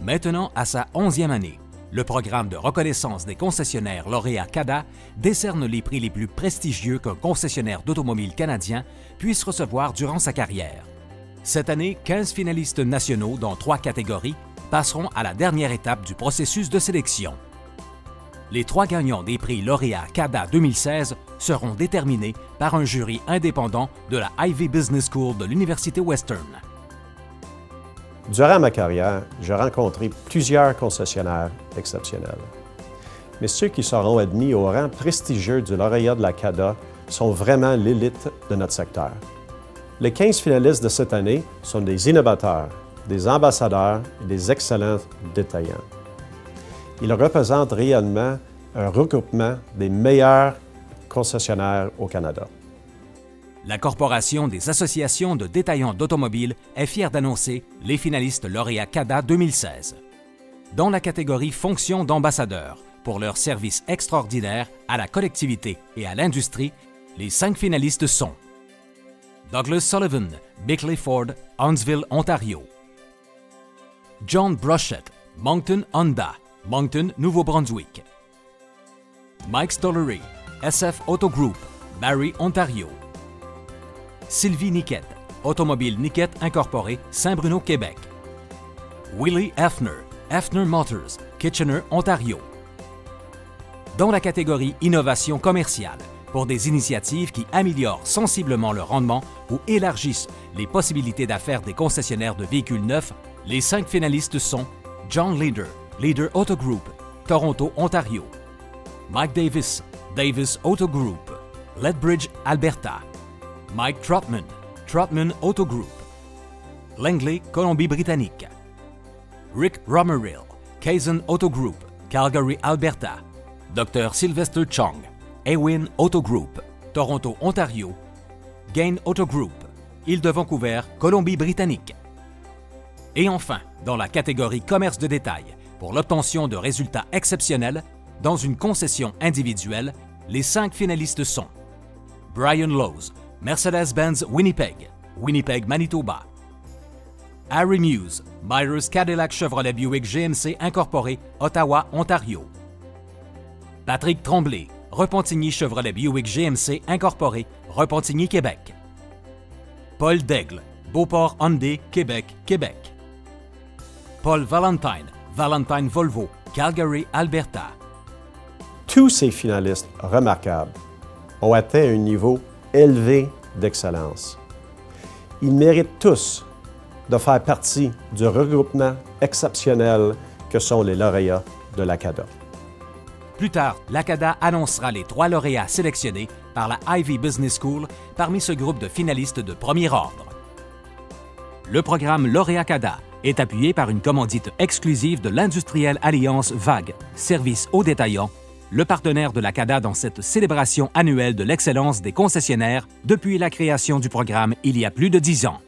Maintenant à sa 11e année, le programme de reconnaissance des concessionnaires lauréats CADA décerne les prix les plus prestigieux qu'un concessionnaire d'automobile canadien puisse recevoir durant sa carrière. Cette année, 15 finalistes nationaux dans 3 catégories passeront à la dernière étape du processus de sélection. Les 3 gagnants des prix lauréats CADA 2016 seront déterminés par un jury indépendant de la Ivey Business School de l'Université Western. Durant ma carrière, j'ai rencontré plusieurs concessionnaires exceptionnels. Mais ceux qui seront admis au rang prestigieux du lauréat de la CADA sont vraiment l'élite de notre secteur. Les 15 finalistes de cette année sont des innovateurs, des ambassadeurs et des excellents détaillants. Ils représentent réellement un regroupement des meilleurs concessionnaires au Canada. La Corporation des associations de détaillants d'automobiles est fière d'annoncer les finalistes lauréats CADA 2016. Dans la catégorie Fonction d'ambassadeur, pour leur service extraordinaire à la collectivité et à l'industrie, les 5 finalistes sont Douglas Sullivan, Bickley Ford, Huntsville, Ontario. John Brochette, Moncton Honda, Moncton, Nouveau-Brunswick. Mike Stollery, SF Auto Group, Barrie, Ontario. Sylvie Niquette, Automobile Niquette Incorporée, Saint-Bruno, Québec. Willie Hefner, Hefner Motors, Kitchener, Ontario. Dans la catégorie Innovation commerciale, pour des initiatives qui améliorent sensiblement le rendement ou élargissent les possibilités d'affaires des concessionnaires de véhicules neufs, les 5 finalistes sont John Leader, Leader Auto Group, Toronto, Ontario. Mike Davis, Davis Auto Group, Lethbridge, Alberta. Mike Trotman, Trotman Auto Group. Langley, Colombie-Britannique. Rick Rommerill, Kaizen Auto Group, Calgary, Alberta. Dr. Sylvester Chong, Ewin Auto Group, Toronto, Ontario. Gain Auto Group, Île de Vancouver, Colombie-Britannique. Et enfin, dans la catégorie commerce de détail, pour l'obtention de résultats exceptionnels, dans une concession individuelle, les 5 finalistes sont Brian Lowes, Mercedes-Benz Winnipeg, Winnipeg, Manitoba. Harry Muse, Myers Cadillac Chevrolet Buick GMC Incorporé, Ottawa, Ontario. Patrick Tremblay, Repentigny Chevrolet Buick GMC Incorporé, Repentigny, Québec. Paul Daigle, Beauport Hyundai, Québec, Québec. Paul Valentine, Valentine Volvo, Calgary, Alberta. Tous ces finalistes remarquables ont atteint un niveau élevé d'excellence. Ils méritent tous de faire partie du regroupement exceptionnel que sont les lauréats de la CADA. Plus tard, la CADA annoncera les 3 lauréats sélectionnés par la Ivey Business School parmi ce groupe de finalistes de premier ordre. Le programme Lauréat CADA est appuyé par une commandite exclusive de l'industrielle alliance VAG, Service aux détaillants, le partenaire de la CADA dans cette célébration annuelle de l'excellence des concessionnaires depuis la création du programme il y a plus de 10 ans.